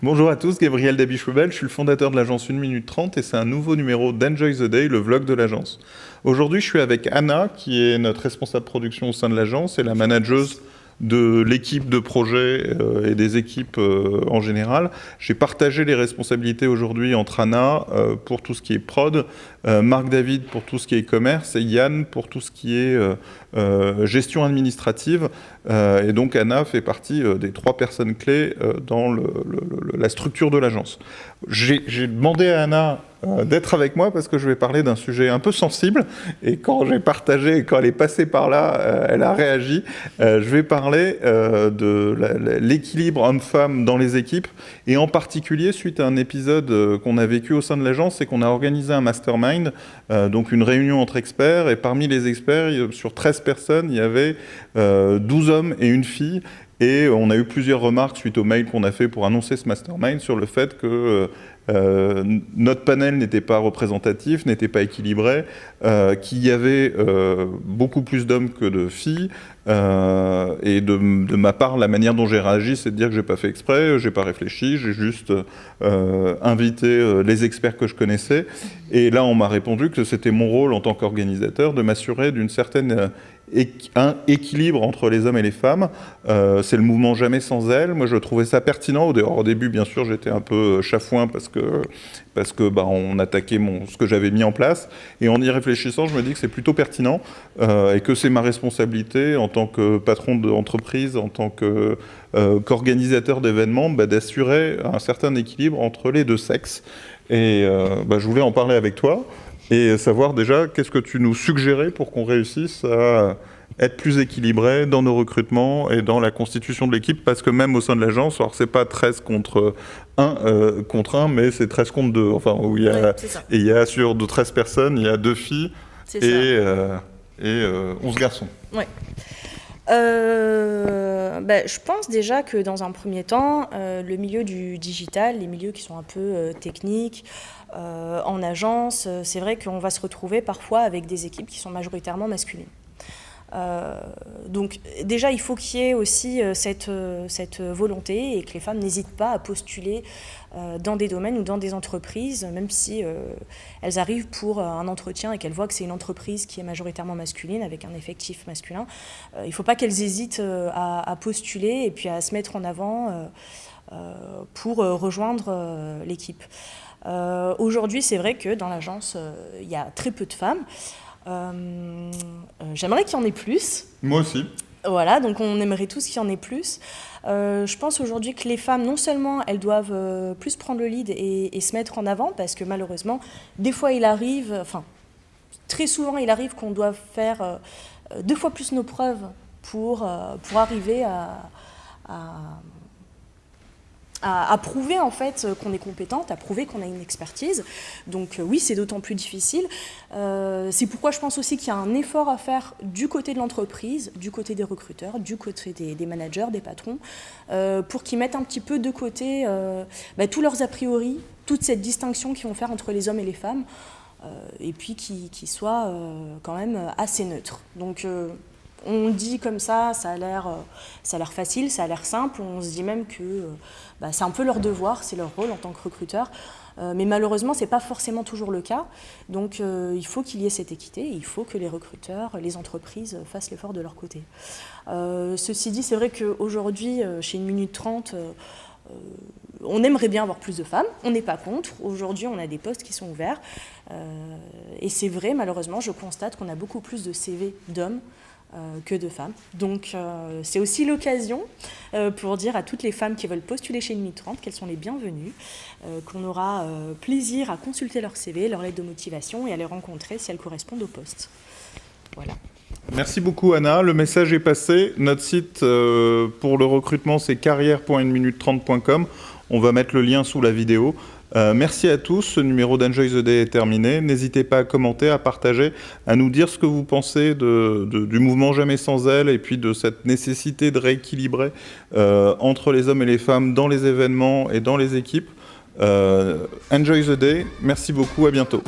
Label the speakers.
Speaker 1: Bonjour à tous, Gabriel Dabichebel, je suis le fondateur de l'agence 1 minute 30 et c'est un nouveau numéro d'Enjoy the Day, le vlog de l'agence. Aujourd'hui, je suis avec Anna, qui est notre responsable production au sein de l'agence et la manageuse de l'équipe de projet et des équipes en général. J'ai partagé les responsabilités aujourd'hui entre Anna pour tout ce qui est prod, Marc David pour tout ce qui est e-commerce et Yann pour tout ce qui est gestion administrative. Et donc Anna fait partie des 3 personnes clés dans la structure de l'agence. J'ai demandé à Anna d'être avec moi parce que je vais parler d'un sujet un peu sensible et quand j'ai partagé, quand elle est passée par là, elle a réagi. Je vais parler de l'équilibre homme-femme dans les équipes et en particulier suite à un épisode qu'on a vécu au sein de l'agence, c'est qu'on a organisé un mastermind, donc une réunion entre experts et parmi les experts, sur 13 personnes, il y avait 12 hommes et une fille. Et on a eu plusieurs remarques suite au mail qu'on a fait pour annoncer ce mastermind sur le fait que notre panel n'était pas représentatif, n'était pas équilibré, qu'il y avait beaucoup plus d'hommes que de filles. Et de ma part, la manière dont j'ai réagi, c'est de dire que j'ai pas fait exprès, j'ai pas réfléchi, j'ai juste invité les experts que je connaissais. Et là, on m'a répondu que c'était mon rôle en tant qu'organisateur de m'assurer d'une certaine un équilibre entre les hommes et les femmes. C'est le mouvement Jamais sans elle. Moi, je trouvais ça pertinent. Au début, bien sûr, j'étais un peu chafouin parce que on attaquait ce que j'avais mis en place. Et en y réfléchissant, je me dis que c'est plutôt pertinent et que c'est ma responsabilité en tant que patron d'entreprise, en tant qu'organisateur d'événements, d'assurer un certain équilibre entre les deux sexes. Et je voulais en parler avec toi. Et savoir déjà, qu'est-ce que tu nous suggérais pour qu'on réussisse à être plus équilibré dans nos recrutements et dans la constitution de l'équipe, parce que même au sein de l'agence, alors c'est pas 13 contre 1, mais c'est 13 contre 2, enfin, où il y a, et il y a sur de 13 personnes, il y a 2 filles et 11 garçons.
Speaker 2: Ouais. Je pense déjà que dans un premier temps, le milieu du digital, les milieux qui sont un peu techniques, en agence, c'est vrai qu'on va se retrouver parfois avec des équipes qui sont majoritairement masculines. Donc déjà, il faut qu'il y ait aussi cette volonté et que les femmes n'hésitent pas à postuler dans des domaines ou dans des entreprises, même si elles arrivent pour un entretien et qu'elles voient que c'est une entreprise qui est majoritairement masculine, avec un effectif masculin. Il ne faut pas qu'elles hésitent à postuler et puis à se mettre en avant pour rejoindre l'équipe. Aujourd'hui, c'est vrai que dans l'agence, il y a très peu de femmes. J'aimerais qu'il y en ait plus.
Speaker 1: Moi aussi.
Speaker 2: Voilà, donc on aimerait tous qu'il y en ait plus. Je pense aujourd'hui que les femmes, non seulement elles doivent plus prendre le lead et se mettre en avant, parce que malheureusement, des fois il arrive, enfin très souvent il arrive qu'on doive faire 2 fois plus nos preuves pour arriver à prouver en fait qu'on est compétente, à prouver qu'on a une expertise. Donc oui, c'est d'autant plus difficile. C'est pourquoi je pense aussi qu'il y a un effort à faire du côté de l'entreprise, du côté des recruteurs, du côté des managers, des patrons, pour qu'ils mettent un petit peu de côté tous leurs a priori, toute cette distinction qu'ils vont faire entre les hommes et les femmes, et puis qu'ils soient quand même assez neutres. Donc on dit comme ça a l'air facile, ça a l'air simple, on se dit même que c'est un peu leur devoir, c'est leur rôle en tant que recruteur, mais malheureusement c'est pas forcément toujours le cas, donc il faut qu'il y ait cette équité, il faut que les recruteurs, les entreprises fassent l'effort de leur côté. Ceci dit, c'est vrai qu'aujourd'hui, chez 1 minute 30, on aimerait bien avoir plus de femmes, on n'est pas contre. Aujourd'hui, on a des postes qui sont ouverts. Et c'est vrai, malheureusement, je constate qu'on a beaucoup plus de CV d'hommes que de femmes. Donc, c'est aussi l'occasion pour dire à toutes les femmes qui veulent postuler chez 1 minute 30 qu'elles sont les bienvenues, qu'on aura plaisir à consulter leur CV, leur lettre de motivation et à les rencontrer si elles correspondent au poste. Voilà.
Speaker 1: Merci beaucoup Anna, le message est passé. Notre site pour le recrutement c'est carrière.1minute30.com. On va mettre le lien sous la vidéo. Merci à tous, ce numéro d'Enjoy the Day est terminé. N'hésitez pas à commenter, à partager, à nous dire ce que vous pensez du mouvement Jamais sans elle et puis de cette nécessité de rééquilibrer entre les hommes et les femmes dans les événements et dans les équipes. Enjoy the Day, merci beaucoup, à bientôt.